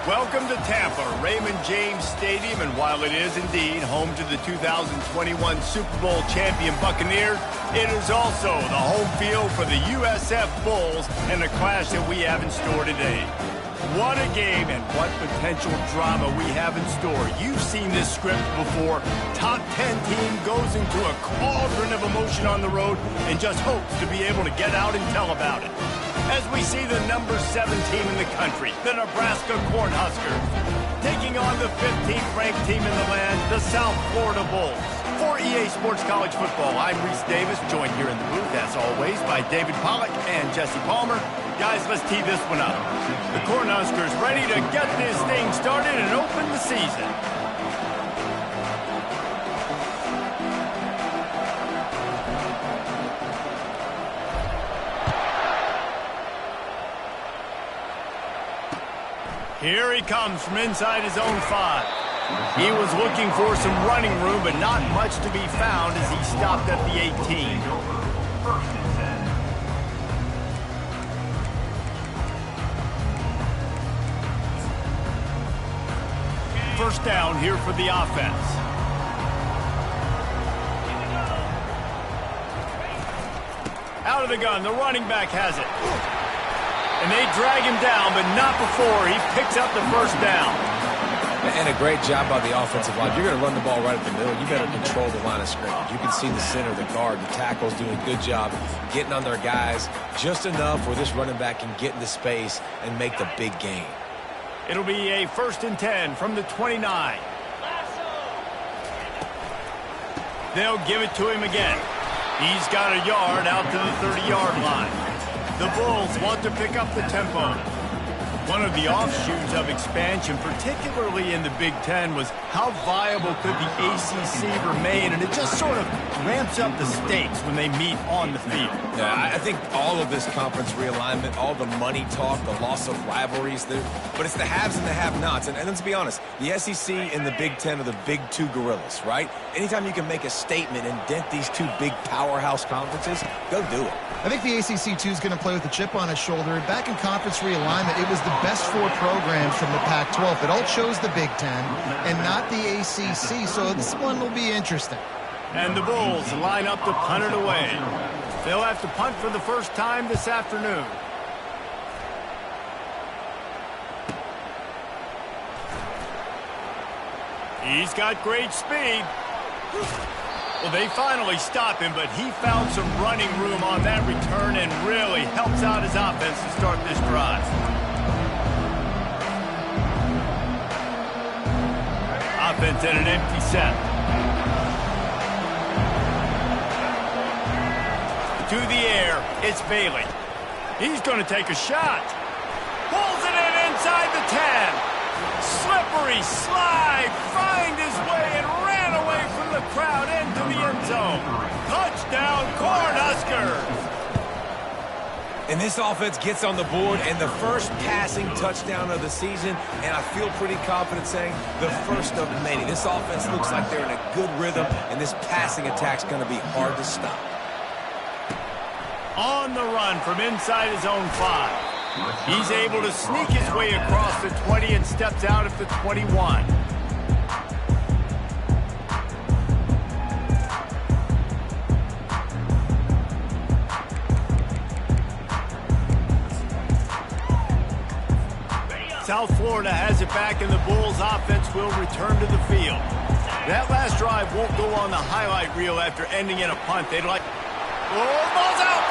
Welcome to Tampa, Raymond James Stadium, and while it is indeed home to the 2021 Super Bowl champion Buccaneers, it is also the home field for the USF Bulls and the clash that we have in store today. What a game and what potential drama we have in store. You've seen this script before. Top 10 team goes into a cauldron of emotion on the road and just hopes to be able to get out and tell about it. As we see the number 7 team in the country, the Nebraska Cornhuskers, taking on the 15th ranked team in the land, the South Florida Bulls. For EA Sports College Football, I'm Reese Davis, joined here in the booth, as always, by David Pollack and Jesse Palmer. Guys, let's tee this one up. The Cornhuskers ready to get this thing started and open the season. Here he comes from inside his own 5. He was looking for some running room, but not much to be found as he stopped at the 18. First down here for the offense. Out of the gun, the running back has it. And they drag him down, but not before he picks up the first down. And a great job by the offensive line. You're going to run the ball right at the middle. You better control the line of scrimmage. You can see the center, the guard, the tackles doing a good job getting on their guys just enough where this running back can get into space and make the big gain. It'll be a 1st and 10 from the 29. They'll give it to him again. He's got a yard out to the 30-yard line. The Bulls want to pick up the tempo. One of the offshoots of expansion, particularly in the Big Ten, was how viable could the ACC remain, and it just sort of ramps up the stakes when they meet on the field. Yeah, I think all of this conference realignment, all the money talk, the loss of rivalries, but it's the haves and the have-nots. And let's be honest, the SEC and the Big Ten are the big two gorillas, right? Anytime you can make a statement and dent these two big powerhouse conferences, go do it. I think the ACC, too, is going to play with a chip on its shoulder. Back in conference realignment, it was the best 4 programs from the Pac-12. It all chose the Big Ten and not the ACC, so this one will be interesting. And the Bulls line up to punt it away. They'll have to punt for the first time this afternoon. He's got great speed. Well, they finally stop him, but he found some running room on that return and really helps out his offense to start this drive. Offense in an empty set. To the air, it's Bailey. He's going to take a shot. Pulls it in inside the 10. Slippery slide, find his way and ran away from the crowd into the end zone. Touchdown, Cornhuskers! And this offense gets on the board and the first passing touchdown of the season, and I feel pretty confident saying the first of many. This offense looks like they're in a good rhythm, and this passing attack's going to be hard to stop. On the run from inside his own 5. He's able to sneak his way across the 20 and steps out at the 21. South Florida has it back, and the Bulls offense will return to the field. That last drive won't go on the highlight reel after ending in a punt. They'd like... Oh, ball's out!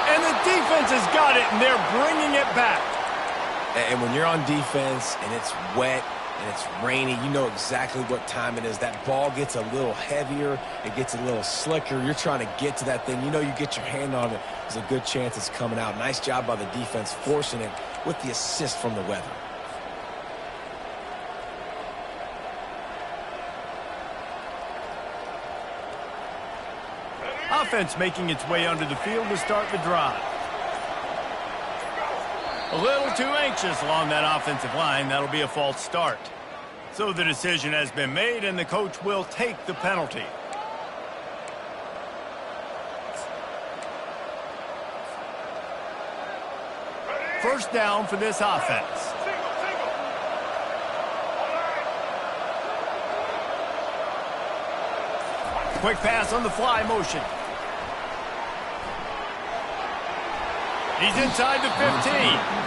And the defense has got it, and they're bringing it back. And when you're on defense, and it's wet, and it's rainy, you know exactly what time it is. That ball gets a little heavier. It gets a little slicker. You're trying to get to that thing. You know you get your hand on it. There's a good chance it's coming out. Nice job by the defense forcing it with the assist from the weather. Offense making its way onto the field to start the drive. A little too anxious along that offensive line. That'll be a false start. So the decision has been made, and the coach will take the penalty. First down for this offense. Quick pass on the fly motion. He's inside the 15.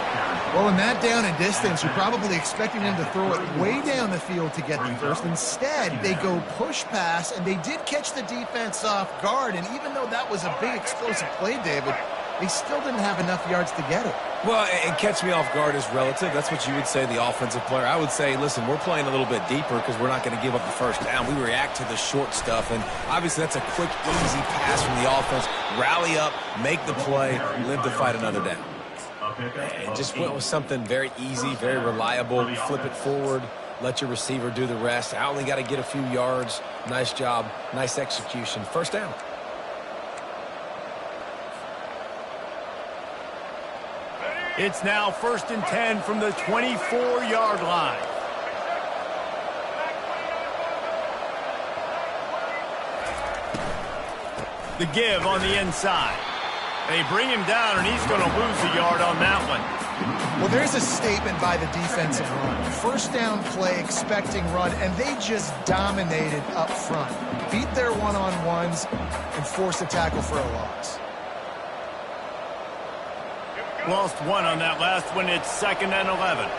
Well, in that down and distance, you're probably expecting them to throw it way down the field to get the first. Instead, they go push pass, and they did catch the defense off guard. And even though that was a big explosive play, David, they still didn't have enough yards to get it. Well, and catch me off guard is relative. That's what you would say, the offensive player. I would say, listen, we're playing a little bit deeper because we're not going to give up the first down. We react to the short stuff, and obviously that's a quick, easy pass from the offense. Rally up, make the play, live to fight another down. And just went with something very easy, very reliable. Flip it forward, let your receiver do the rest. I only got to get a few yards. Nice job, nice execution. First down. It's now 1st and 10 from the 24-yard line. The give on the inside. They bring him down, and he's going to lose a yard on that one. Well, there's a statement by the defensive line. First down play, expecting run, and they just dominated up front. Beat their one-on-ones and forced a tackle for a loss. Lost one on that last one. It's 2nd and 11.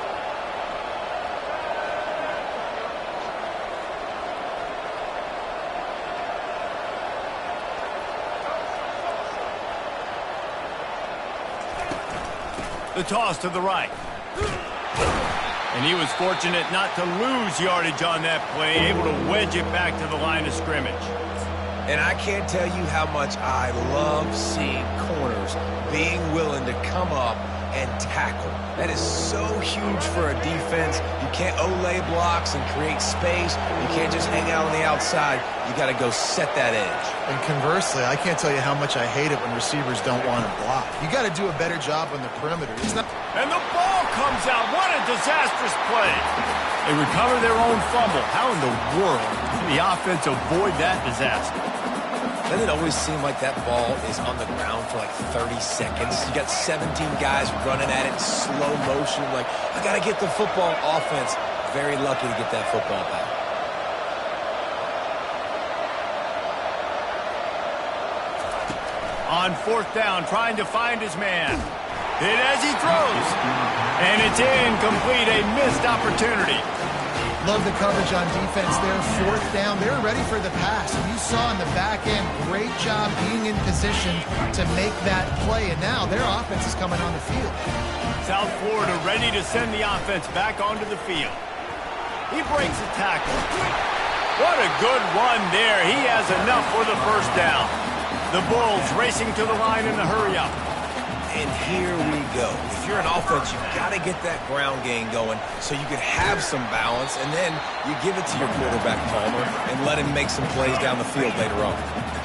The toss to the right. And he was fortunate not to lose yardage on that play, able to wedge it back to the line of scrimmage. And I can't tell you how much I love seeing corners being willing to come up and tackle. That is so huge for a defense. You can't olay blocks and create space. You can't just hang out on the outside. You got to go set that edge. And conversely, I can't tell you how much I hate it when receivers don't want to block. You got to do a better job on the perimeter. And the ball comes out. What a disastrous play. They recover their own fumble. How in the world did the offense avoid that disaster? Doesn't it always seem like that ball is on the ground for like 30 seconds? You got 17 guys running at it in slow motion. Like, I got to get the football. Offense, very lucky to get that football back. On 4th down, trying to find his man. Hit as he throws. And it's incomplete, a missed opportunity. Love the coverage on defense there. 4th down, they were ready for the pass. And you saw in the back end, great job being in position to make that play. And now their offense is coming on the field. South Florida ready to send the offense back onto the field. He breaks a tackle. What a good run there. He has enough for the first down. The Bulls racing to the line in a hurry-up. And here we go. If you're an offense, you've got to get that ground game going so you can have some balance, and then you give it to your quarterback, Palmer, and let him make some plays down the field later on.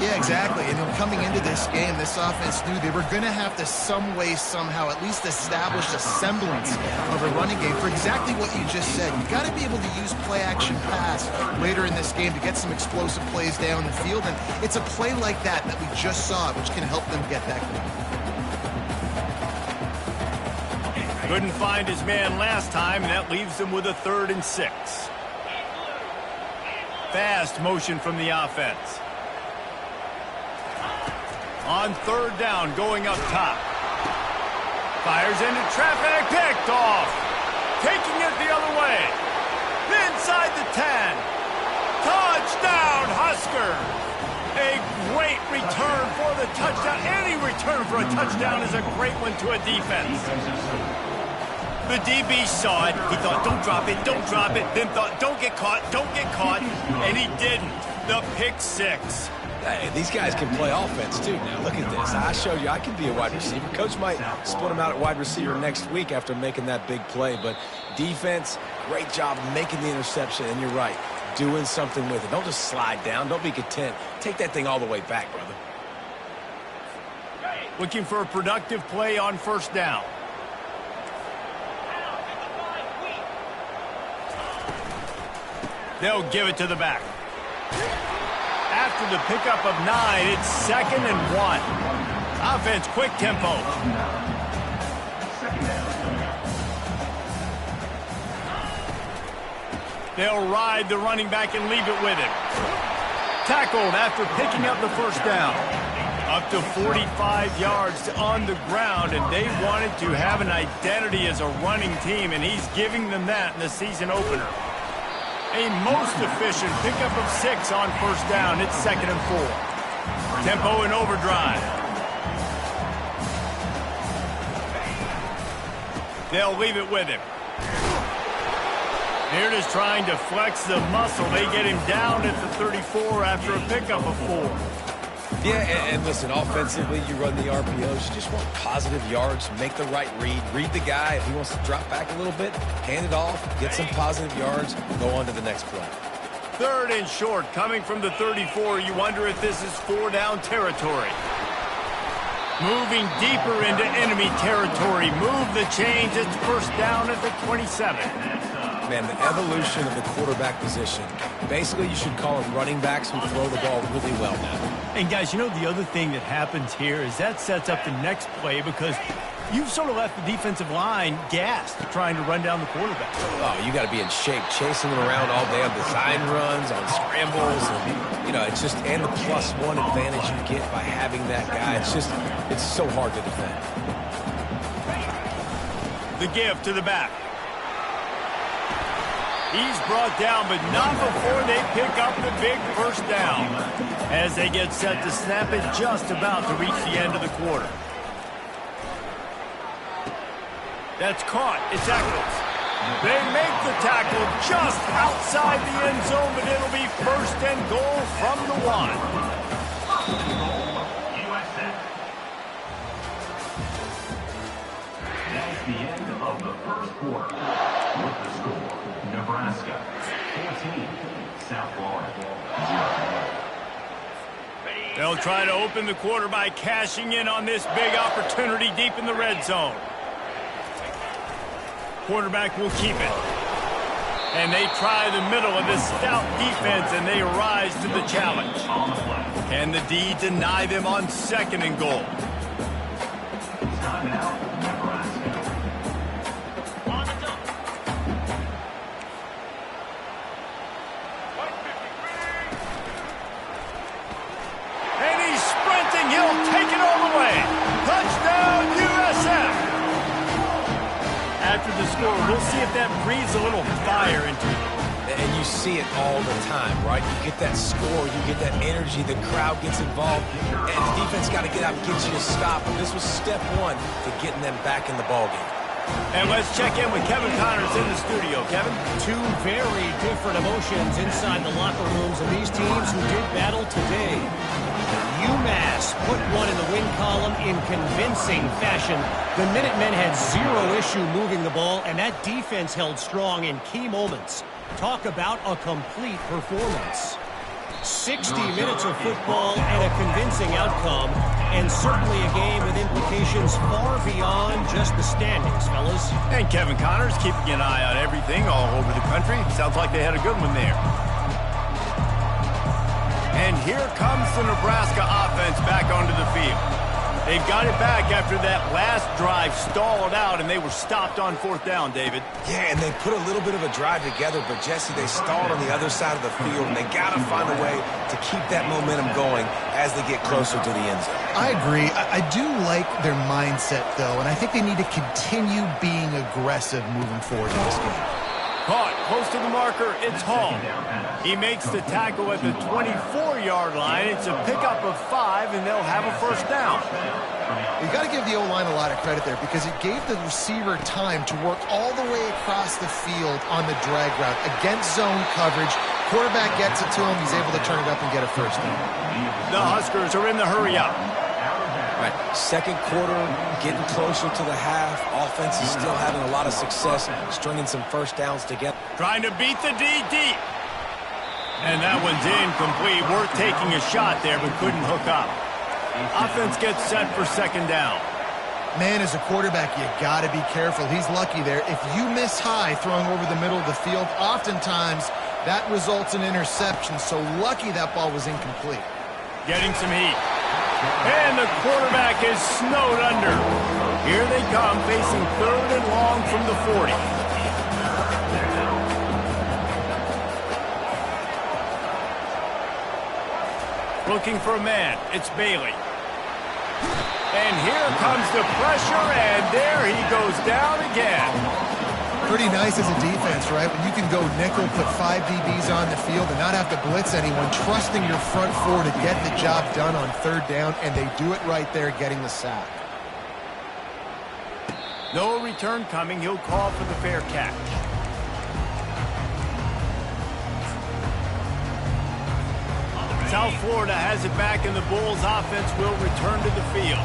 Yeah, exactly. And coming into this game, this offense knew they were going to have to some way, somehow, at least establish a semblance of a running game for exactly what you just said. You've got to be able to use play-action pass later in this game to get some explosive plays down the field, and it's a play like that that we just saw, which can help them get that going. Couldn't find his man last time, and that leaves him with a 3rd and 6. Fast motion from the offense. On 3rd down, going up top. Fires into traffic, picked off. Taking it the other way. Inside the 10. Touchdown, Husker. A great return for the touchdown. Any return for a touchdown is a great one to a defense. The DB saw it. He thought, don't drop it, don't drop it. Then thought, don't get caught, don't get caught. And he didn't. The pick 6. Hey, these guys can play offense, too. Now, look at this. I showed you I can be a wide receiver. Coach might split him out at wide receiver next week after making that big play. But defense, great job making the interception. And you're right, doing something with it. Don't just slide down. Don't be content. Take that thing all the way back, brother. Looking for a productive play on 1st down. They'll give it to the back. After the pickup of 9, it's 2nd and 1. Offense, quick tempo. They'll ride the running back and leave it with him. Tackled after picking up the first down. Up to 45 yards on the ground, and they wanted to have an identity as a running team, and he's giving them that in the season opener. A most efficient pickup of 6 on first down. It's 2nd and 4. Tempo in overdrive. They'll leave it with him. Here it is trying to flex the muscle. They get him down at the 34 after a pickup of 4. Yeah, and listen, offensively, you run the RPOs. You just want positive yards, make the right read the guy. If he wants to drop back a little bit, hand it off, get some positive yards, go on to the next play. 3rd and short, coming from the 34. You wonder if this is 4-down territory. Moving deeper into enemy territory. Move the chains. It's 1st down at the 27. Man, the evolution of the quarterback position. Basically, you should call them running backs who throw the ball really well now. And guys, you know the other thing that happens here is that sets up the next play because you've sort of left the defensive line gassed trying to run down the quarterback. Oh, you got to be in shape, chasing them around all day on design runs, on scrambles, and you know, it's just and the +1 advantage you get by having that guy. It's so hard to defend. The give to the back. He's brought down, but not before they pick up the big 1st down. As they get set to snap it just about to reach the end of the quarter. That's caught. It's Eccles. They make the tackle just outside the end zone, but it'll be 1st and goal from the 1. That's the end of the 1st quarter. With the score, Nebraska 14, South Florida 0. They'll try to open the quarter by cashing in on this big opportunity deep in the red zone. Quarterback will keep it. And they try the middle of this stout defense, and they rise to the challenge. Can the D deny them on 2nd and goal? Timeout, Nebraska. And he's sprinting. He'll take it all the way. Touchdown, USF. After the score, we'll see if that breathes a little fire into it. And you see it all the time, right? You get that score, you get that energy, the crowd gets involved, and the defense got to get out and get you to stop. And this was step 1 to getting them back in the ballgame. And let's check in with Kevin Connors in the studio. Kevin? 2 very different emotions inside the locker rooms of these teams who did battle today. UMass put one in the win column in convincing fashion. The Minutemen had 0 issue moving the ball, and that defense held strong in key moments. Talk about a complete performance. 60 minutes of football and a convincing outcome, and certainly a game with implications far beyond just the standings, fellas. And Kevin Connors keeping an eye on everything all over the country. Sounds like they had a good one there. And here comes the Nebraska offense back onto the field. They've got it back after that last drive stalled out, and they were stopped on 4th down, David. Yeah, and they put a little bit of a drive together, but Jesse, they stalled on the other side of the field, and they got to find a way to keep that momentum going as they get closer to the end zone. I agree. I do like their mindset, though, and I think they need to continue being aggressive moving forward in this game. Caught close to the marker. It's Hall. He makes the tackle at the 24-yard line. It's a pickup of 5, and they'll have a 1st down. You got to give the O-line a lot of credit there because it gave the receiver time to work all the way across the field on the drag route against zone coverage. Quarterback gets it to him. He's able to turn it up and get a 1st down. The Huskers are in the hurry up. Right, 2nd quarter, getting closer to the half. Offense is still having a lot of success stringing some 1st downs together. Trying to beat the D deep. And that one's incomplete. Worth taking a shot there, but couldn't hook up. Offense gets set for 2nd down. Man, as a quarterback, you got to be careful. He's lucky there. If you miss high throwing over the middle of the field, oftentimes that results in interception. So lucky that ball was incomplete. Getting some heat. And the quarterback is snowed under. Here they come, facing 3rd and long from the 40. Looking for a man. It's Bailey. And here comes the pressure, and there he goes down again. Pretty nice as a defense, right? When you can go nickel, put 5 DBs on the field and not have to blitz anyone, trusting your front four to get the job done on third down, and they do it right there, getting the sack. No return coming. He'll call for the fair catch. South Florida has it back, and the Bulls offense will return to the field.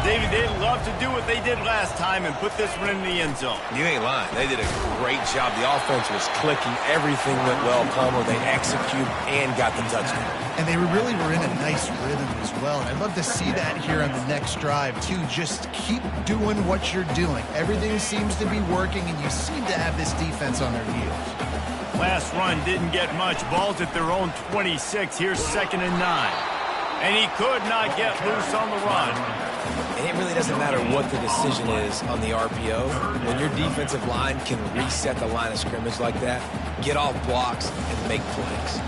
David, they'd love to do what they did last time and put this one in the end zone. You ain't lying. They did a great job. The offense was clicking. Everything went well. Palmer, they executed and got the touchdown. And they really were in a nice rhythm as well. And I'd love to see that here on the next drive, too. Just keep doing what you're doing. Everything seems to be working, and you seem to have this defense on their heels. Last run didn't get much. Ball's at their own 26. Here's 2nd and 9. And he could not get loose on the run. And it really doesn't matter what the decision is on the RPO. When your defensive line can reset the line of scrimmage like that, get off blocks and make plays.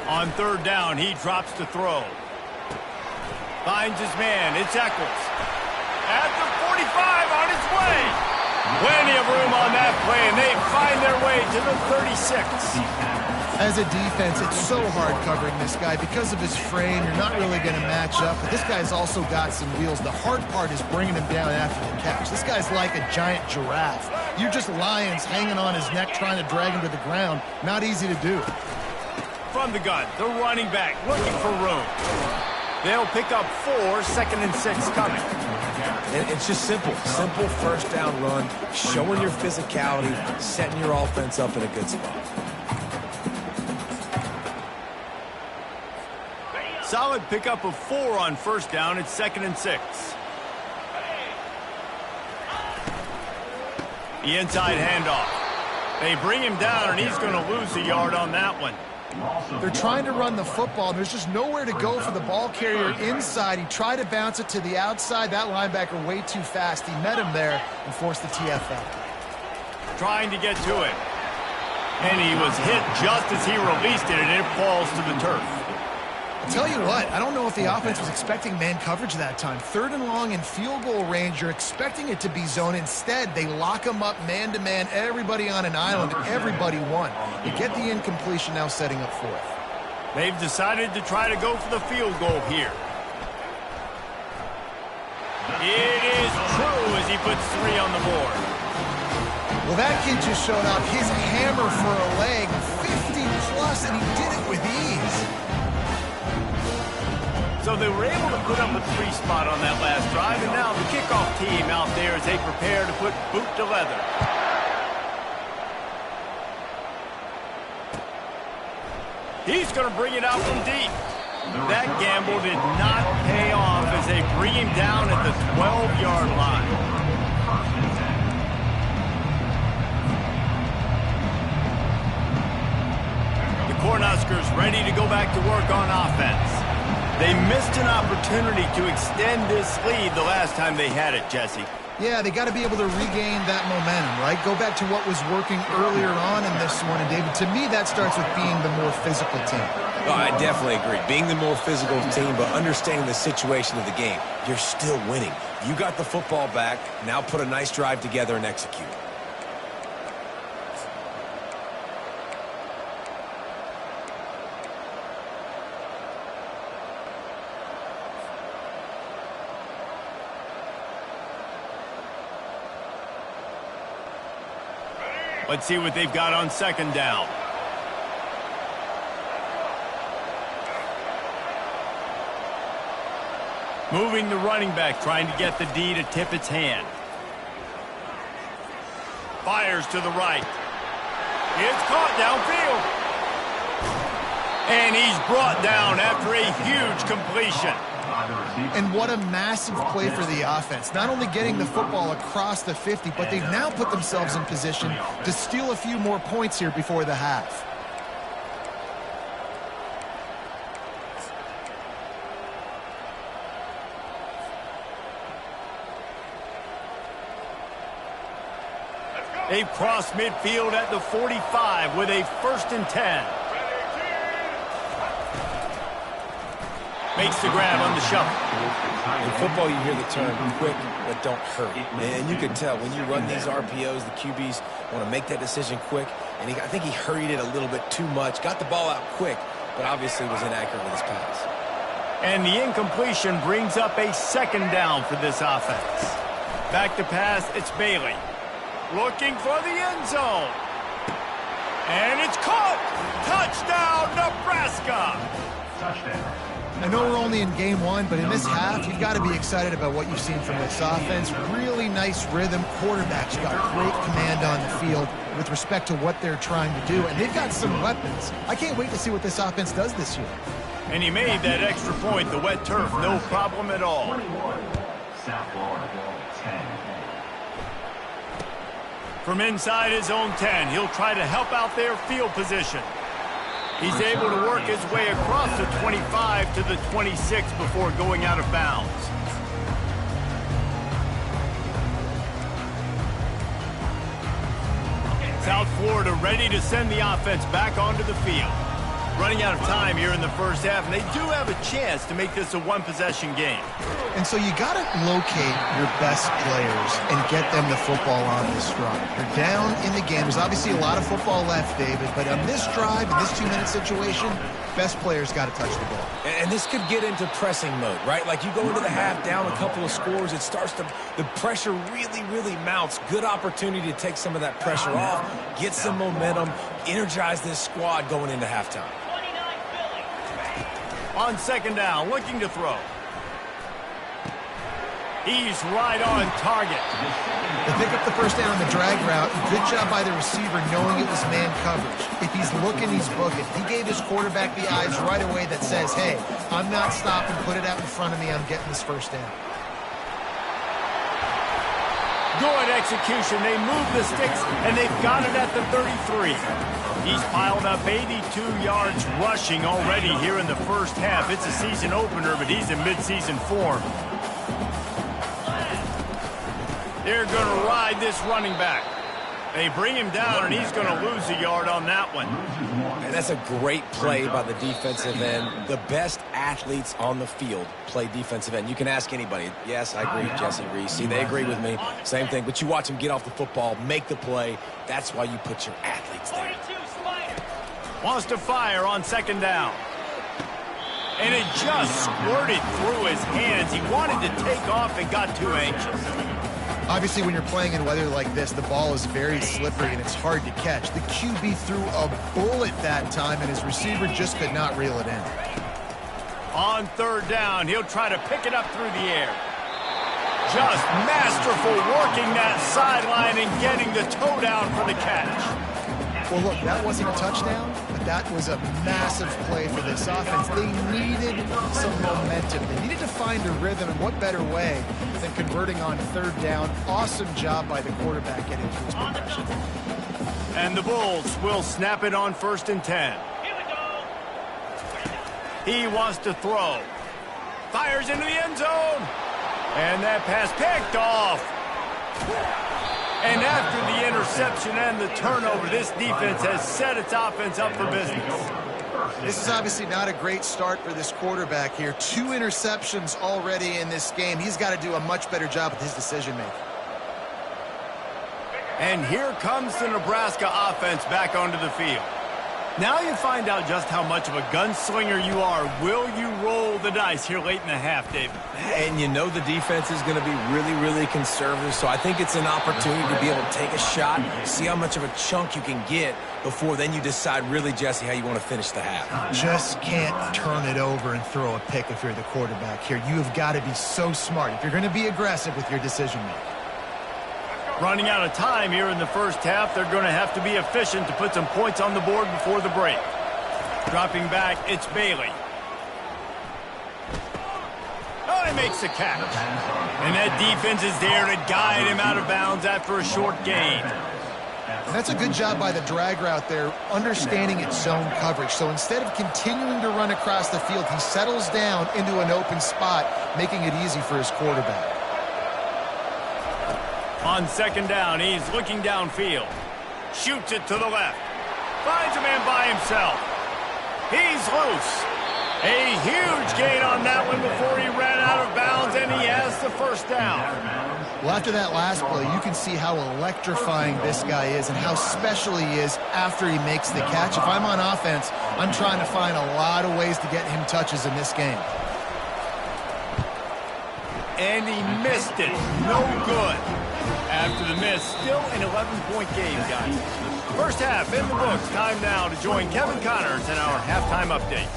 On 3rd down, he drops to throw. Finds his man. It's Eccles. At the 45, on his way. Plenty of room on that play, and they find their way to the 36. As a defense, it's so hard covering this guy. Because of his frame, you're not really going to match up. But this guy's also got some wheels. The hard part is bringing him down after the catch. This guy's like a giant giraffe. You're just lions hanging on his neck trying to drag him to the ground. Not easy to do. From the gun, the running back looking for room. They'll pick up 4, 2nd and 6 coming. And it's just simple. Simple first down run, showing your physicality, setting your offense up in a good spot. Solid pickup of 4 on 1st down. It's 2nd and 6. The inside handoff. They bring him down, and he's going to lose a yard on that one. They're trying to run the football. There's just nowhere to go for the ball carrier inside. He tried to bounce it to the outside. That linebacker way too fast. He met him there and forced the TFL. Trying to get to it. And he was hit just as he released it, and it falls to the turf. I'll tell you what, I don't know if the offense was expecting man coverage that time. 3rd and long in field goal range, you're expecting it to be zone. Instead, they lock him up man-to-man, everybody on an island, everybody won. They get the incompletion, now setting up 4th. They've decided to try to go for the field goal here. It is true as he puts 3 on the board. Well, that kid just showed off his hammer for a leg, 50-plus, and he did it with ease. So they were able to put up a 3 spot on that last drive, and now the kickoff team out there as they prepare to put boot to leather. He's going to bring it out from deep. That gamble did not pay off as they bring him down at the 12-yard line. The Cornhuskers ready to go back to work on offense. They missed an opportunity to extend this lead the last time they had it, Jesse. Yeah, they got to be able to regain that momentum, right? Go back to what was working earlier on in this one. And, David, to me, that starts with being the more physical team. Oh, I definitely agree. Being the more physical team, but understanding the situation of the game. You're still winning. You got the football back. Now put a nice drive together and execute. Let's see what they've got on 2nd down. Moving the running back, trying to get the D to tip its hand. Fires to the right. It's caught downfield. And he's brought down after a huge completion. And what a massive play for the offense. Not only getting the football across the 50, but they've now put themselves in position to steal a few more points here before the half. They've crossed midfield at the 45 with a 1st and 10. Makes the grab on the shuffle. In football, you hear the term quick, but don't hurry. And you can tell when you run these RPOs, the QBs want to make that decision quick. And I think he hurried it a little bit too much. Got the ball out quick, but obviously was inaccurate with his pass. And the incompletion brings up a second down for this offense. Back to pass, it's Bailey. Looking for the end zone. And it's caught! Touchdown, Nebraska! Touchdown. I know we're only in game one, but in this half, you've got to be excited about what you've seen from this offense. Really nice rhythm. Quarterbacks got great command on the field with respect to what they're trying to do, and they've got some weapons. I can't wait to see what this offense does this year. And he made that extra point, the wet turf, no problem at all. 21. South Florida, 10. From inside his own 10, he'll try to help out their field position. He's able to work his way across the 25 to the 26 before going out of bounds. South Florida ready to send the offense back onto the field. Running out of time here in the first half, and they do have a chance to make this a one-possession game. And so you got to locate your best players and get them the football on this drive. You're down in the game. There's obviously a lot of football left, David, but on this drive, in this 2-minute situation, best players got to touch the ball. And this could get into pressing mode, right? Like you go into the half down a couple of scores, it starts to, the pressure really mounts. Good opportunity to take some of that pressure off, get some momentum, energize this squad going into halftime. On second down, looking to throw. He's right on target. They pick up the first down on the drag route. Good job by the receiver knowing it was man coverage. If he's looking, he's booking. He gave his quarterback the eyes right away that says, hey, I'm not stopping. Put it out in front of me. I'm getting this first down. Good execution. They move the sticks, and they've got it at the 33. He's piled up 82 yards rushing already here in the first half. It's a season opener, but he's in midseason form. They're going to ride this running back. They bring him down, and he's going to lose a yard on that one. And that's a great play by the defensive end. The best athletes on the field play defensive end. You can ask anybody. Yes, I agree, Jesse Reese. See, they agree with me. Same thing. But you watch him get off the football, make the play. That's why you put your athletes there. Wants to fire on second down. And it just squirted through his hands. He wanted to take off and got too anxious. Obviously, when you're playing in weather like this, the ball is very slippery and it's hard to catch. The QB threw a bullet that time, and his receiver just could not reel it in. On third down, he'll try to pick it up through the air. Just masterful working that sideline and getting the toe down for the catch. Well, look, that wasn't a touchdown, but that was a massive play for this offense. They needed some momentum. They needed to find a rhythm, and what better way than converting on third down. Awesome job by the quarterback getting through his progression. And the Bulls will snap it on 1st and 10. He wants to throw. Fires into the end zone. And that pass picked off. And after the interception and the turnover, this defense has set its offense up for business. This is obviously not a great start for this quarterback here. 2 interceptions already in this game. He's got to do a much better job with his decision-making. And here comes the Nebraska offense back onto the field. Now you find out just how much of a gunslinger you are. Will you roll the dice here late in the half, David? And you know the defense is going to be really conservative, so I think it's an opportunity to be able to take a shot, see how much of a chunk you can get before then you decide really, Jesse, how you want to finish the half. Just can't turn it over and throw a pick if you're the quarterback here. You have got to be so smart if you're going to be aggressive with your decision-making. Running out of time here in the first half, they're going to have to be efficient to put some points on the board before the break. Dropping back, it's Bailey. Oh, he makes the catch. And that defense is there to guide him out of bounds after a short gain. And that's a good job by the drag route there, understanding its zone coverage. So instead of continuing to run across the field, he settles down into an open spot, making it easy for his quarterback. On second down, he's looking downfield. Shoots it to the left. Finds a man by himself. He's loose. A huge gain on that one before he ran out of bounds, and he has the first down. Well, after that last play, you can see how electrifying this guy is and how special he is after he makes the catch. If I'm on offense, I'm trying to find a lot of ways to get him touches in this game. And he missed it. No good. After the miss, still an 11-point game, guys. First half in the books. Time now to join Kevin Connors in our halftime update.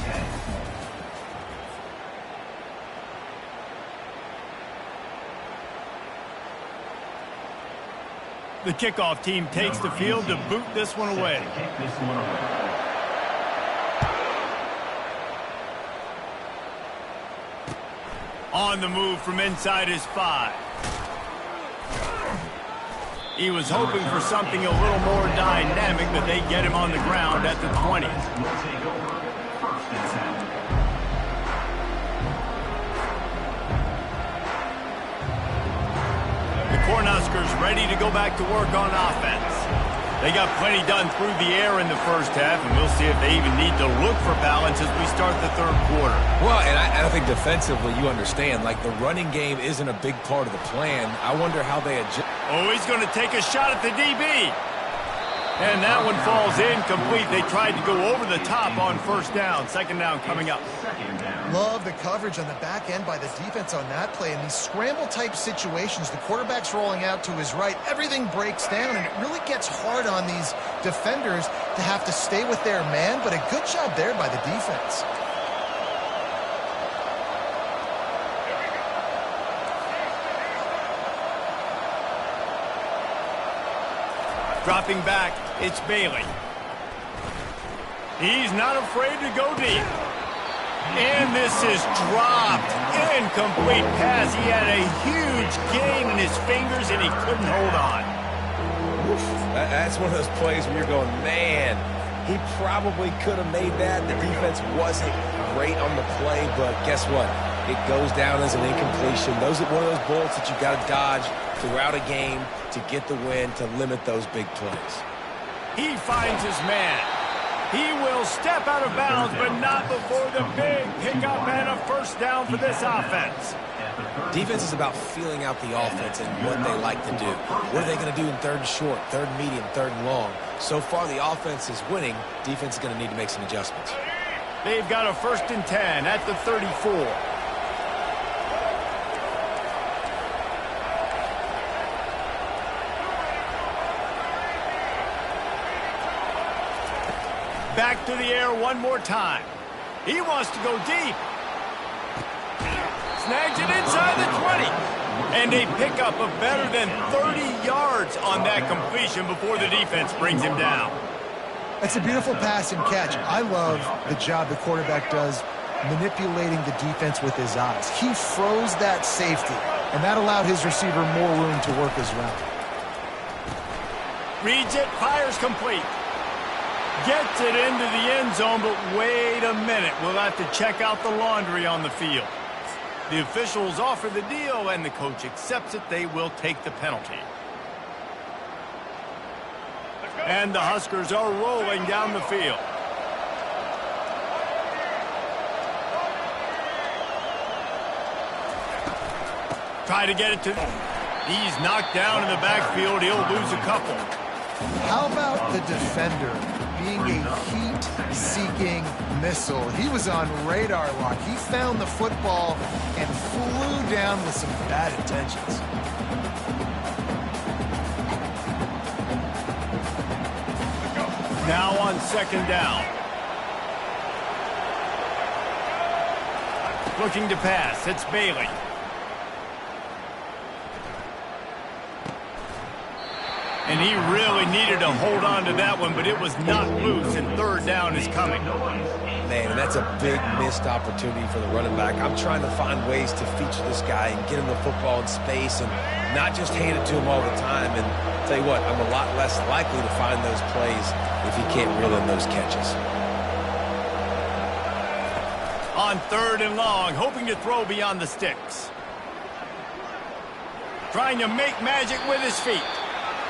The kickoff team takes the field to boot this one away. On the move from inside his 5. He was hoping for something a little more dynamic, but they get him on the ground at the 20. The Cornhuskers ready to go back to work on offense. They got plenty done through the air in the first half, and we'll see if they even need to look for balance as we start the third quarter. Well, and I think defensively, you understand, like the running game isn't a big part of the plan. I wonder how they adjust. Oh, he's going to take a shot at the DB. And that one falls incomplete. They tried to go over the top on first down. Second down coming up. Love the coverage on the back end by the defense on that play. In these scramble-type situations, the quarterback's rolling out to his right. Everything breaks down, and it really gets hard on these defenders to have to stay with their man, but a good job there by the defense. Dropping back, it's Bailey. He's not afraid to go deep. And this is dropped. Incomplete pass. He had a huge gain in his fingers, and he couldn't hold on. That's one of those plays where you're going, man, he probably could have made that. The defense wasn't great on the play, but guess what? It goes down as an incompletion. Those are one of those bullets that you got to dodge throughout a game to get the win, to limit those big plays. He finds his man. He will step out of bounds, but not before the big pickup and a first down for this offense. Defense is about feeling out the offense and what they like to do. What are they going to do in third and short, third and medium, third and long? So far, the offense is winning. Defense is going to need to make some adjustments. They've got a 1st and 10 at the 34. Back to the air one more time. He wants to go deep. Snags it inside the 20. And they pick up a better than 30 yards on that completion before the defense brings him down. It's a beautiful pass and catch. I love the job the quarterback does manipulating the defense with his eyes. He froze that safety, and that allowed his receiver more room to work his route. Reads it, fires complete. Gets it into the end zone, but wait a minute. We'll have to check out the laundry on the field. The officials offer the deal, and the coach accepts it. They will take the penalty. And the Huskers are rolling down the field. Try to get it to... He's knocked down in the backfield. He'll lose a couple. How about the defender being a heat-seeking missile? He was on radar lock. He found the football and flew down with some bad intentions. Now on 2nd down. Looking to pass. It's Bailey. And he really needed to hold on to that one, but it was not loose, and 3rd down is coming. Man, that's a big missed opportunity for the running back. I'm trying to find ways to feature this guy and get him the football in space and not just hand it to him all the time. And I'll tell you what, I'm a lot less likely to find those plays if he can't reel in those catches. On 3rd and long, hoping to throw beyond the sticks. Trying to make magic with his feet.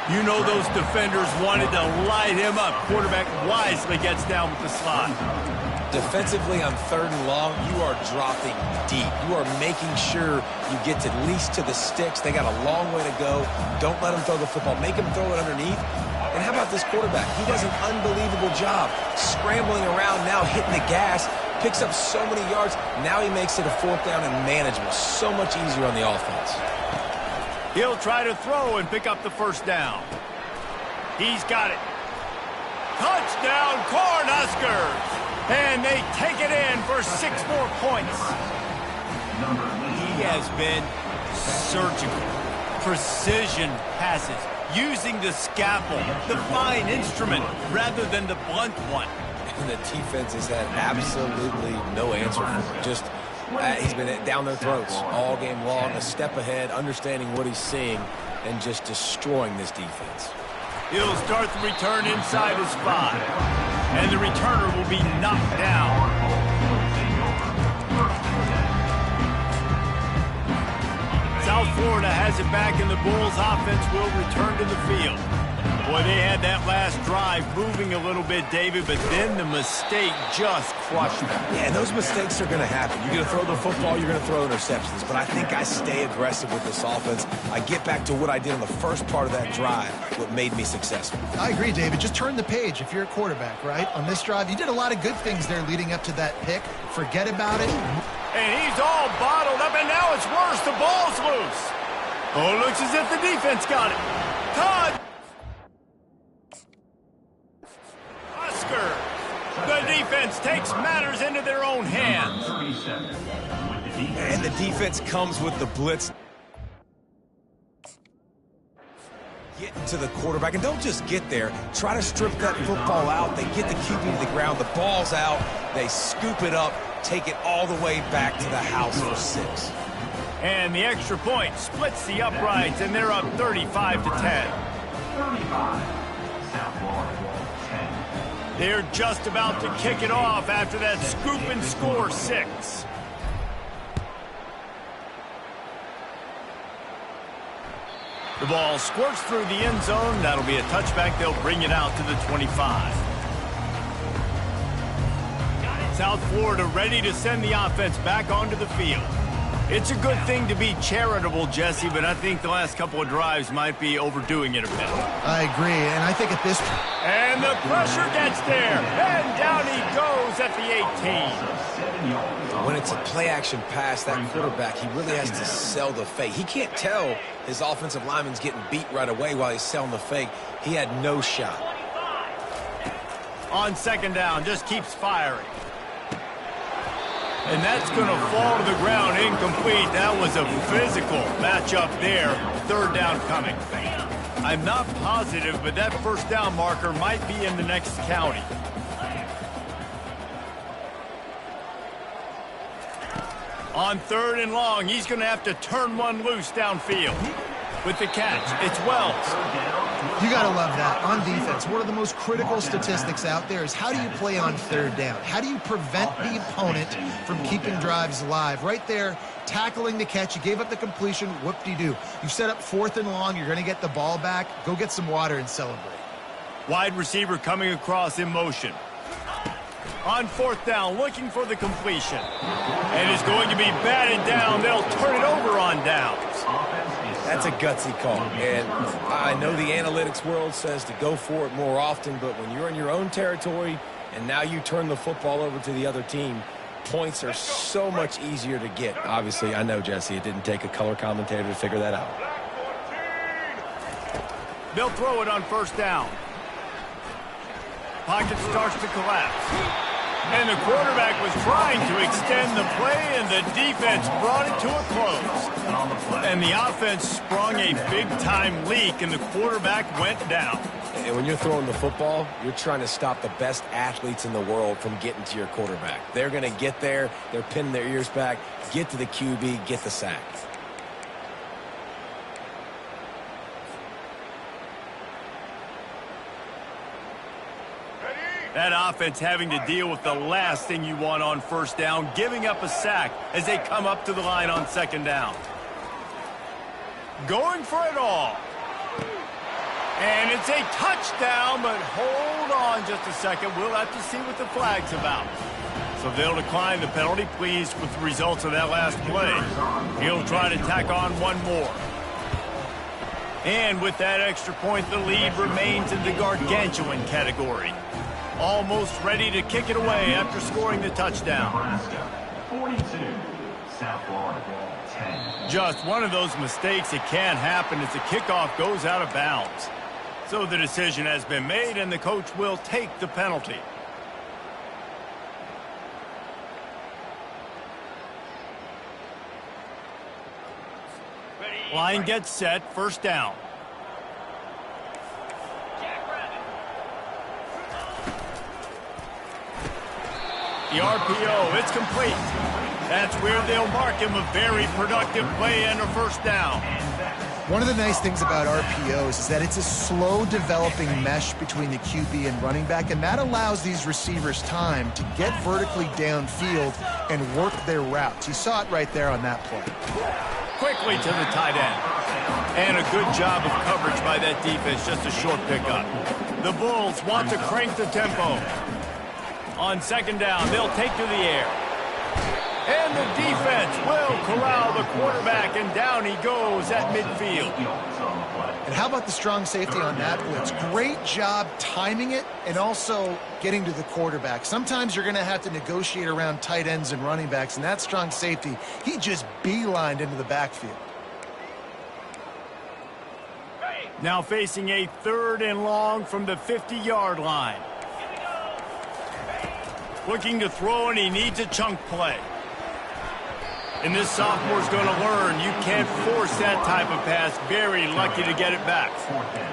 You know those defenders wanted to light him up. Quarterback wisely gets down with the slot. Defensively on 3rd and long, you are dropping deep. You are making sure you get at least to the sticks. They got a long way to go. Don't let them throw the football. Make them throw it underneath. And how about this quarterback? He does an unbelievable job scrambling around, now hitting the gas, picks up so many yards. Now he makes it a 4th down and manageable. So much easier on the offense. He'll try to throw and pick up the 1st down. He's got it. Touchdown, Cornhuskers! And they take it in for 6 more points. He has been surgical. Precision passes. Using the scalpel, the fine instrument, rather than the blunt one. And the defense has had absolutely no answer for him. Just, he's been down their throats all game long, a step ahead, understanding what he's seeing, and just destroying this defense. He'll start the return inside his 5. And the returner will be knocked down. South Florida has it back, and the Bulls offense will return to the field. Boy, they had that last drive moving a little bit, David, but then the mistake just crushed them. Yeah, and those mistakes are going to happen. You're going to throw the football, you're going to throw interceptions. But I think I stay aggressive with this offense. I get back to what I did in the first part of that drive, what made me successful. I agree, David. Just turn the page if you're a quarterback, right? On this drive, you did a lot of good things there leading up to that pick. Forget about it. And he's all bottled up, and now it's worse. The ball's loose. Oh, it looks as if the defense got it. Todd. Oscar. The defense takes matters into their own hands. And the defense comes with the blitz. Get to the quarterback, and don't just get there. Try to strip that football out. They get the QB to the ground. The ball's out. They scoop it up, take it all the way back to the house for 6. And the extra point splits the uprights, and they're up 35-10. 35. South Florida, 10. They're just about to kick it off after that scoop and score 6. The ball squirts through the end zone. That'll be a touchback. They'll bring it out to the 25. South Florida ready to send the offense back onto the field. It's a good thing to be charitable, Jesse, but I think the last couple of drives might be overdoing it a bit. I agree, and I think at this... And the pressure gets there, and down he goes at the 18. When it's a play-action pass, that quarterback, he really has to sell the fake. He can't tell his offensive lineman's getting beat right away while he's selling the fake. He had no shot. On 2nd down, just keeps firing. And that's going to fall to the ground incomplete. That was a physical matchup there. 3rd down coming. I'm not positive, but that 1st down marker might be in the next county. On 3rd and long, he's going to have to turn one loose downfield. With the catch, it's Wells. You got to love that. On defense, one of the most critical statistics out there is how do you play on 3rd down? How do you prevent the opponent from keeping drives alive? Right there, tackling the catch. You gave up the completion. Whoop-de-doo. You set up 4th and long. You're going to get the ball back. Go get some water and celebrate. Wide receiver coming across in motion. On 4th down, looking for the completion. And is going to be batted down. They'll turn it over on downs. That's a gutsy call. And I know the analytics world says to go for it more often, but when you're in your own territory and now you turn the football over to the other team, points are so much easier to get. Obviously, I know, Jesse, it didn't take a color commentator to figure that out. They'll throw it on 1st down. Pocket starts to collapse. And the quarterback was trying to extend the play, and the defense brought it to a close. And the offense sprung a big-time leak, and the quarterback went down. And when you're throwing the football, you're trying to stop the best athletes in the world from getting to your quarterback. They're going to get there. They're pinning their ears back, get to the QB, get the sack. That offense having to deal with the last thing you want on 1st down, giving up a sack as they come up to the line on 2nd down. Going for it all. And it's a touchdown, but hold on just a second. We'll have to see what the flag's about. So they'll decline the penalty, pleased with the results of that last play. He'll try to tack on one more. And with that extra point, the lead remains in the gargantuan category. Almost ready to kick it away after scoring the touchdown. Nebraska, 42. South Florida, 10. Just one of those mistakes that can happen as the kickoff goes out of bounds. So the decision has been made, and the coach will take the penalty. Line gets set, first down. The RPO, it's complete. That's where they'll mark him a very productive play and a first down. One of the nice things about RPOs is that it's a slow developing mesh between the QB and running back, and that allows these receivers time to get vertically downfield and work their routes. You saw it right there on that play. Quickly to the tight end. And a good job of coverage by that defense, just a short pickup. The Bulls want to crank the tempo. On second down, they'll take to the air. And the defense will corral the quarterback, and down he goes at midfield. And how about the strong safety on that blitz? Great job timing it and also getting to the quarterback. Sometimes you're going to have to negotiate around tight ends and running backs, and that strong safety, he just beelined into the backfield. Now facing a 3rd and long from the 50-yard line. Looking to throw, and he needs a chunk play. And this sophomore's going to learn you can't force that type of pass. Very lucky to get it back.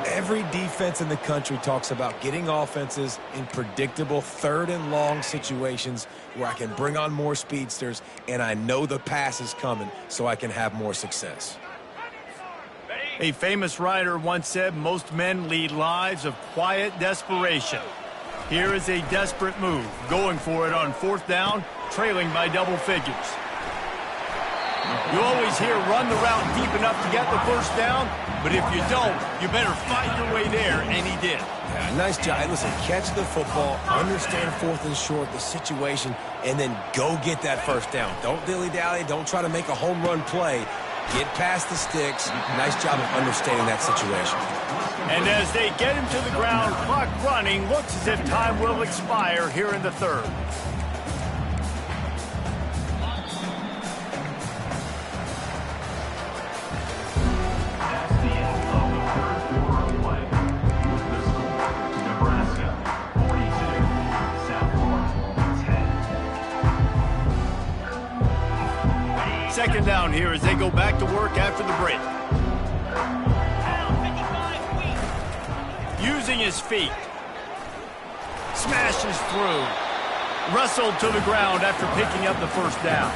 Every defense in the country talks about getting offenses in predictable 3rd and long situations where I can bring on more speedsters and I know the pass is coming so I can have more success. A famous writer once said most men lead lives of quiet desperation. Here is a desperate move, going for it on 4th down, trailing by double figures. You always hear run the route deep enough to get the first down, but if you don't, you better fight your way there, and he did. Yeah, nice job. Hey, listen, catch the football, understand 4th and short, the situation, and then go get that first down. Don't dilly-dally, don't try to make a home run play. Get past the sticks. Nice job of understanding that situation. And as they get him to the ground, clock running, looks as if time will expire here in the 3rd. That's the end of the 3rd quarter of play. The score, Nebraska, 42. South Florida, 10. Second down here as they go back to work after the break. Using his feet. Smashes through. Wrestled to the ground after picking up the first down.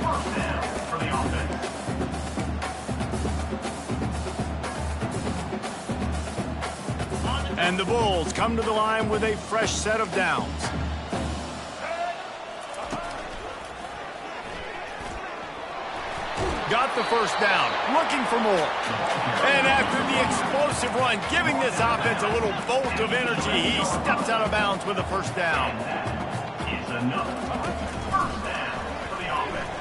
First down for the offense. And the Bulls come to the line with a fresh set of downs. Got the first down, looking for more. And after the explosive run, giving this offense a little bolt of energy, he steps out of bounds with a first down. It's enough. First down for the offense.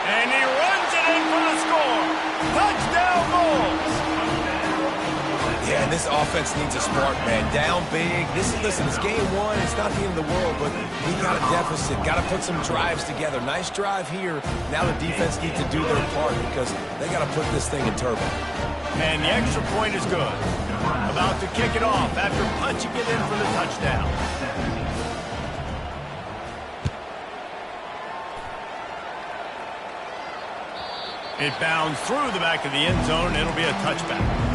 And he runs it in for the score. Touchdown, Bulls. Yeah, and this offense needs a spark, man. Down big. Listen, it's game 1. It's not the end of the world, but we got a deficit. Got to put some drives together. Nice drive here. Now the defense needs to do their part because they got to put this thing in turbo. And the extra point is good. About to kick it off after punching it in for the touchdown. It bounds through the back of the end zone. It'll be a touchback.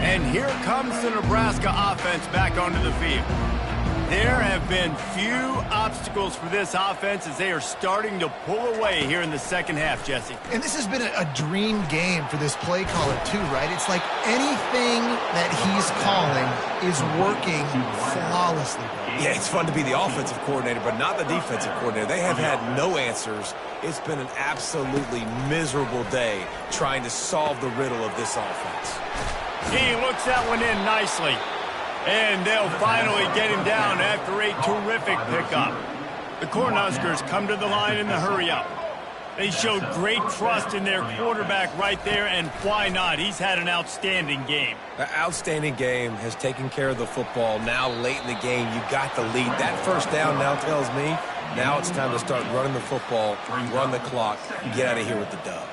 And here comes the Nebraska offense back onto the field. There have been few obstacles for this offense as they are starting to pull away here in the second half, Jesse. And this has been a dream game for this play caller too, right? It's like anything that he's calling is working flawlessly. Yeah, it's fun to be the offensive coordinator, but not the defensive coordinator. They have had no answers. It's been an absolutely miserable day trying to solve the riddle of this offense. He looks that one in nicely. And they'll finally get him down after a terrific pickup. The Cornhuskers come to the line in the hurry-up. They showed great trust in their quarterback right there, and why not? He's had an outstanding game. The outstanding game has taken care of the football. Now, late in the game, you got the lead. That first down now tells me now it's time to start running the football, run the clock, get out of here with the dub.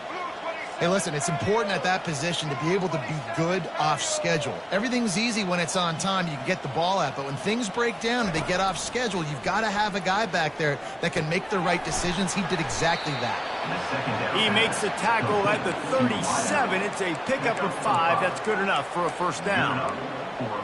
Hey, listen, it's important at that position to be able to be good off schedule. Everything's easy when it's on time. You can get the ball out, but when things break down and they get off schedule, you've got to have a guy back there that can make the right decisions. He did exactly that. He makes the tackle at the 37. It's a pickup of 5. That's good enough for a first down.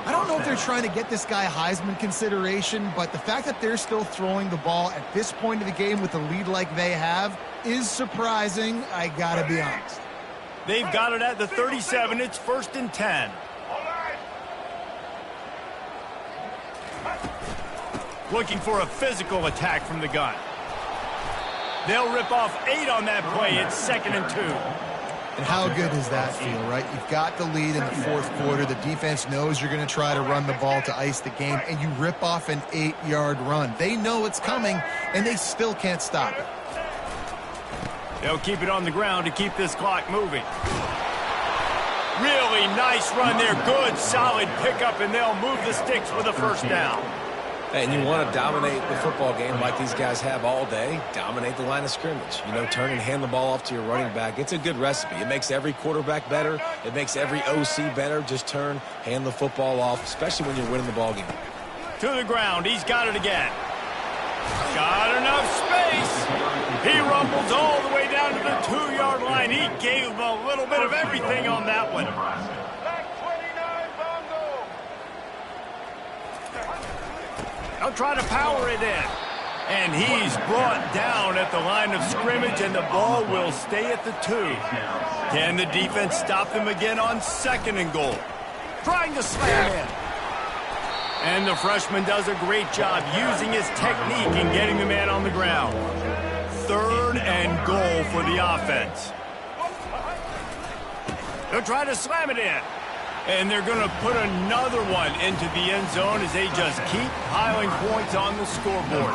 I don't know if they're trying to get this guy Heisman consideration, but the fact that they're still throwing the ball at this point of the game with a lead like they have is surprising, I got to be honest. They've got it at the 37. It's 1st and 10. Looking for a physical attack from the gun. They'll rip off 8 on that play. It's 2nd and 2. And how good does that feel, right? You've got the lead in the fourth quarter. The defense knows you're going to try to run the ball to ice the game, and you rip off an 8-yard run. They know it's coming, and they still can't stop it. They'll keep it on the ground to keep this clock moving. Really nice run there. Good, solid pickup, and they'll move the sticks for the first down. And you want to dominate the football game like these guys have all day. Dominate the line of scrimmage. You know, turn and hand the ball off to your running back. It's a good recipe. It makes every quarterback better. It makes every OC better. Just turn, hand the football off, especially when you're winning the ball game. To the ground. He's got it again. Got enough space. He rumbles all the way down to the 2-yard line. He gave a little bit of everything on that one. They'll try to power it in. And he's brought down at the line of scrimmage, and the ball will stay at the 2. Can the defense stop them again on 2nd and goal? Trying to slam in. And the freshman does a great job using his technique and getting the man on the ground. 3rd and goal for the offense. They'll try to slam it in. And they're going to put another one into the end zone as they just keep piling points on the scoreboard.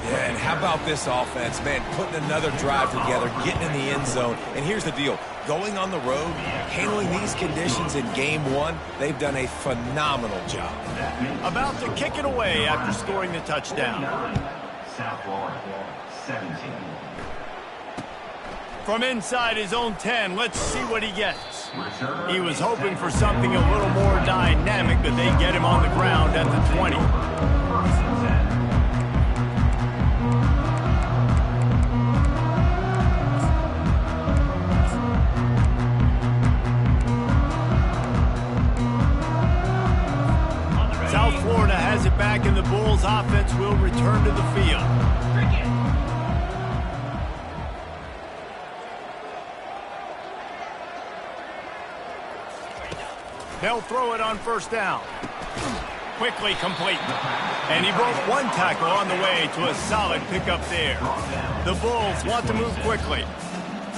Yeah, and how about this offense, man, putting another drive together, getting in the end zone. And here's the deal. Going on the road, handling these conditions in game 1, they've done a phenomenal job. About to kick it away after scoring the touchdown. South Florida, 17. From inside his own 10, let's see what he gets. He was hoping for something a little more dynamic, but they get him on the ground at the 20. South Florida has it back, and the Bulls offense will return to the field. They'll throw it on 1st down. Quickly complete. And he broke one tackle on the way to a solid pickup there. The Bulls want to move quickly.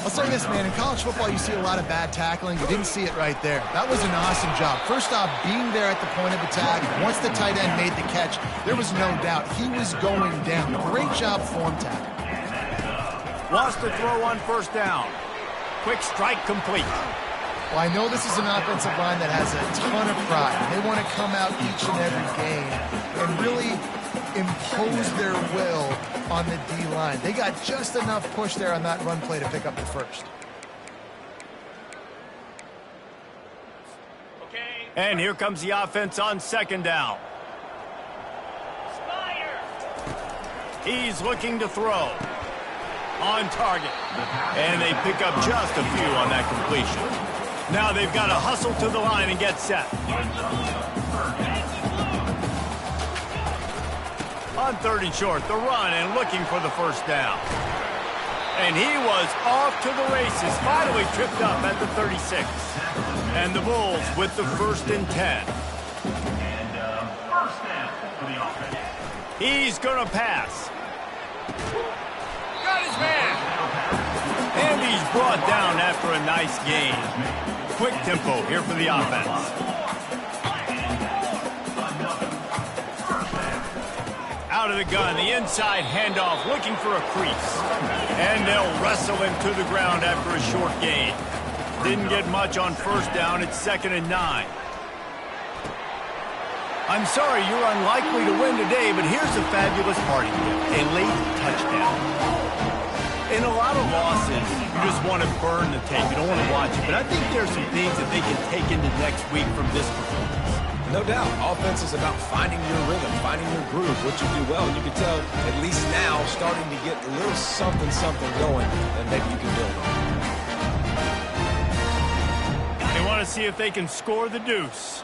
I'll say this, man. In college football, you see a lot of bad tackling. You didn't see it right there. That was an awesome job. First off, being there at the point of attack. Once the tight end made the catch, there was no doubt he was going down. Great job form tackle. Wants to throw on 1st down. Quick strike complete. Well, I know this is an offensive line that has a ton of pride. They want to come out each and every game and really impose their will on the D-line. They got just enough push there on that run play to pick up the 1st. And here comes the offense on 2nd down. He's looking to throw. On target. And they pick up just a few on that completion. Now they've got to hustle to the line and get set. On 3rd and short, the run and looking for the first down. And he was off to the races, finally tripped up at the 36. And the Bulls with the 1st and 10. And first down for the offense. He's going to pass. Got his man. And he's brought down after a nice gain. Quick tempo here for the offense. Out of the gun, the inside handoff, looking for a crease. And they'll wrestle him to the ground after a short gain. Didn't get much on 1st down. It's 2nd and 9. I'm sorry you're unlikely to win today, but here's a fabulous party gift, a late touchdown. In a lot of losses, you just want to burn the tape. You don't want to watch it. But I think there's some things that they can take into next week from this performance. No doubt. Offense is about finding your rhythm, finding your groove, what you do well. You can tell, at least now, starting to get a little something going that maybe you can build on. They want to see if they can score the deuce.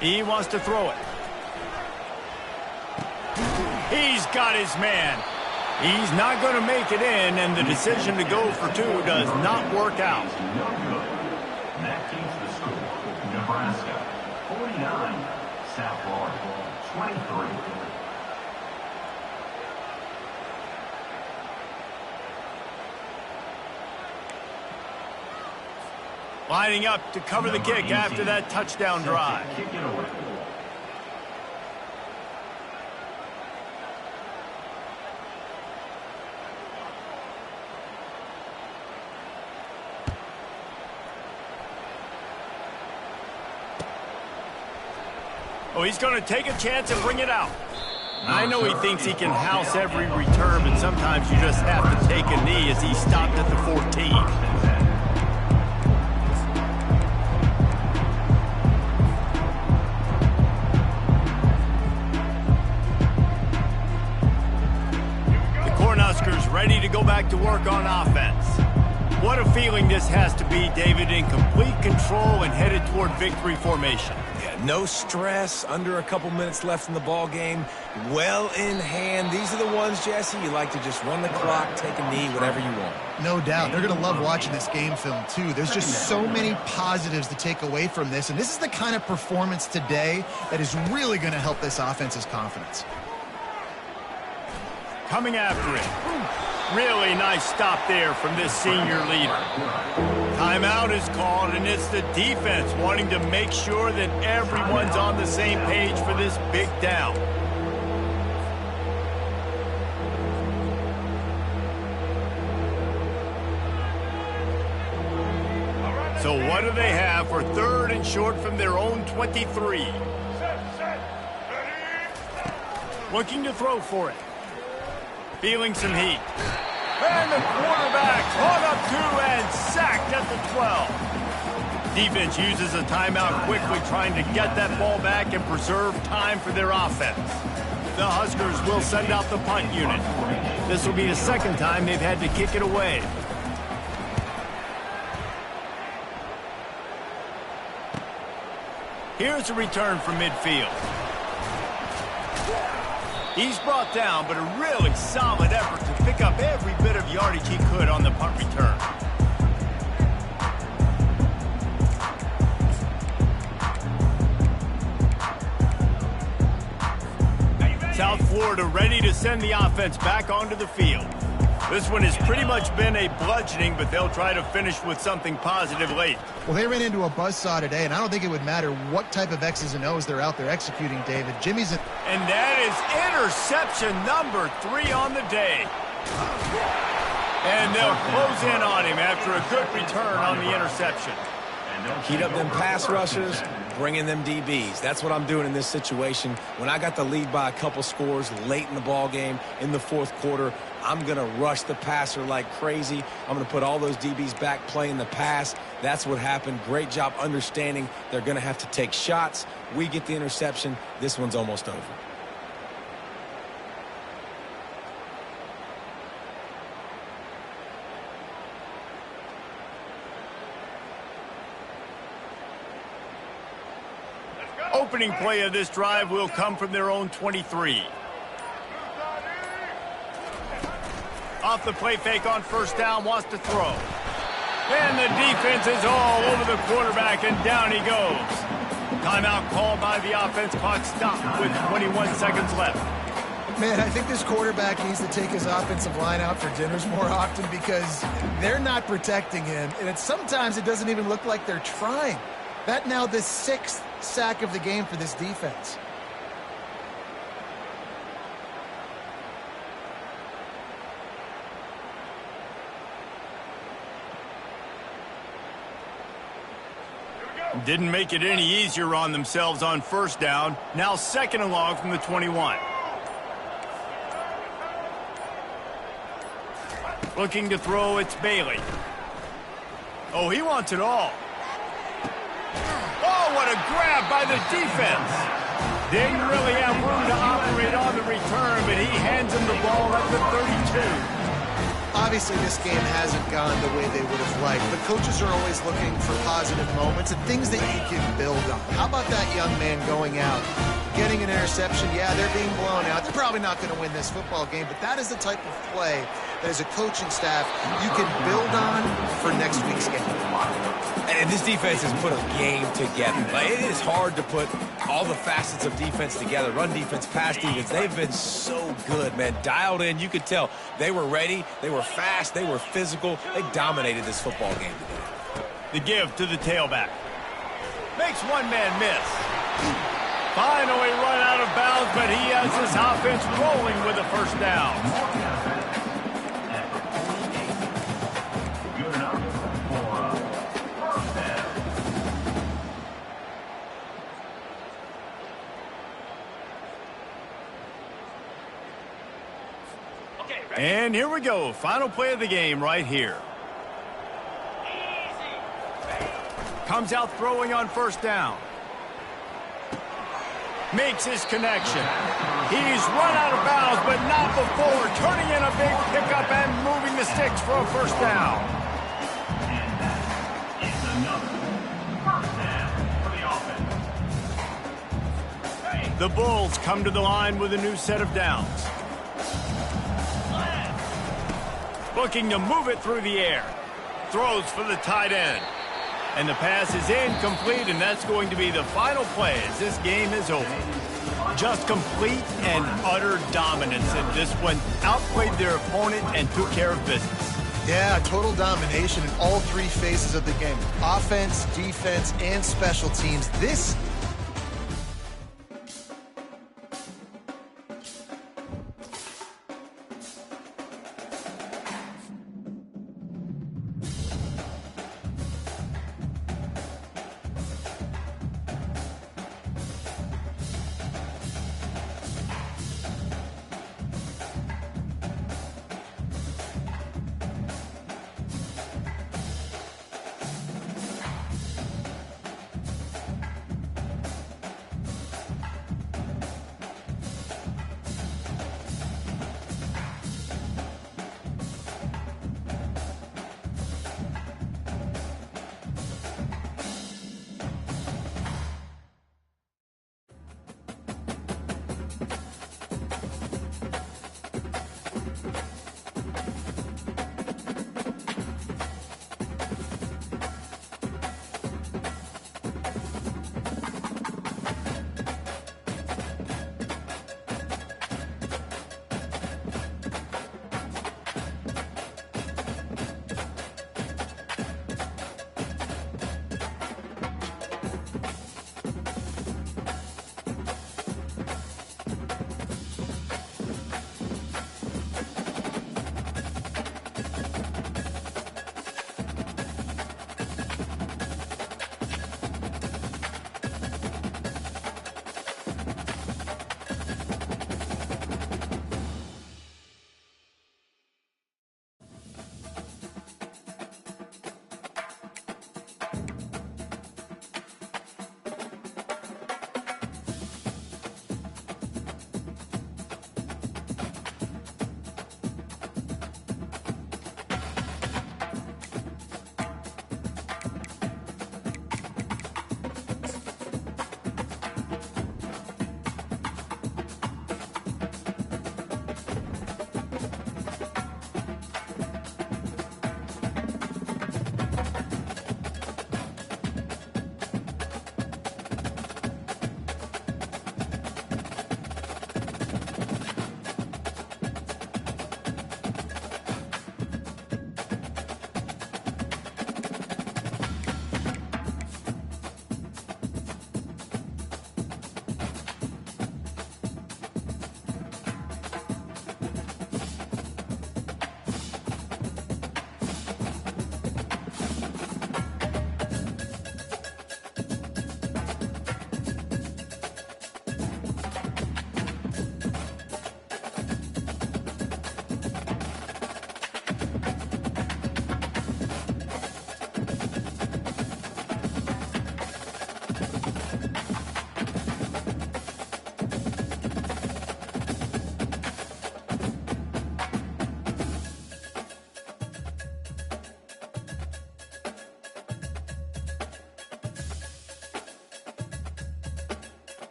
He wants to throw it. He's got his man. He's not going to make it in, and the decision to go for 2 does not work out. No good. That keeps the score. Nebraska 49, South Florida 23. Lining up to cover the kick after that touchdown drive. Kick it away. Oh, he's going to take a chance and bring it out. I know he thinks he can house every return, but sometimes you just have to take a knee as he stopped at the 14. Ready to go back to work on offense. What a feeling this has to be, David, in complete control and headed toward victory formation. Yeah, no stress, under a couple minutes left in the ball game, well in hand. These are the ones, Jesse, you like to just run the clock, take a knee, whatever you want. No doubt. They're going to love watching this game film, too. There's just so many positives to take away from this, and this is the kind of performance today that is really going to help this offense's confidence. Coming after it. Really nice stop there from this senior leader. Timeout is called, and it's the defense wanting to make sure that everyone's on the same page for this big down. So what do they have for 3rd and short from their own 23? Looking to throw for it. Feeling some heat. And the quarterback caught up 2 and sacked at the 12. Defense uses a timeout quickly, trying to get that ball back and preserve time for their offense. The Huskers will send out the punt unit. This will be the 2nd time they've had to kick it away. Here's a return from midfield. He's brought down, but a really solid effort to pick up every bit of yardage he could on the punt return. South Florida ready to send the offense back onto the field. This one has pretty much been a bludgeoning, but they'll try to finish with something positive late. Well, they ran into a buzzsaw today, and I don't think it would matter what type of X's and O's they're out there executing, David. Jimmy's... And that is interception number 3 on the day. And they'll close in on him after a good return on the interception. Heat up them pass rushers, bring in them DBs. That's what I'm doing in this situation. When I got the lead by a couple scores late in the ball game, in the 4th quarter, I'm going to rush the passer like crazy. I'm going to put all those DBs back playing the pass. That's what happened. Great job understanding they're going to have to take shots. We get the interception. This one's almost over. opening play of this drive will come from their own 23. Off the play fake on first down, wants to throw. And the defense is all over the quarterback, and down he goes. Timeout called by the offense. Clock stopped with 21 seconds left. Man, I think this quarterback needs to take his offensive line out for dinners more often because they're not protecting him. And sometimes it doesn't even look like they're trying. That now the 6th sack of the game for this defense. Didn't make it any easier on themselves on first down. Now 2nd and long from the 21. Looking to throw, it's Bailey. Oh, he wants it all. Oh, what a grab by the defense. Didn't really have room to operate on the return, but he hands him the ball at the 32. Obviously, this game hasn't gone the way they would have liked, but coaches are always looking for positive moments and things that you can build on. How about that young man going out, getting an interception? Yeah, they're being blown out. They're probably not going to win this football game, but that is the type of play that as a coaching staff you can build on for next week's game. And this defense has put a game together. Like, it is hard to put all the facets of defense together. Run defense, pass defense. They've been so good, man. Dialed in. You could tell they were ready. They were fast. They were physical. They dominated this football game today. The give to the tailback. Makes one man miss. Finally run out of bounds, but he has this offense rolling with a first down. Good enough for first down. And here we go. Final play of the game right here. Comes out throwing on first down. Makes his connection. He's run out of bounds, but not before turning in a big pickup and moving the sticks for a first down. And that is another first down for the offense. The Bulls come to the line with a new set of downs. Looking to move it through the air. Throws for the tight end. And the pass is incomplete, and that's going to be the final play as this game is over. Just complete and utter dominance in this one. Outplayed their opponent and took care of business. Yeah, total domination in all 3 phases of the game. Offense, defense, and special teams. This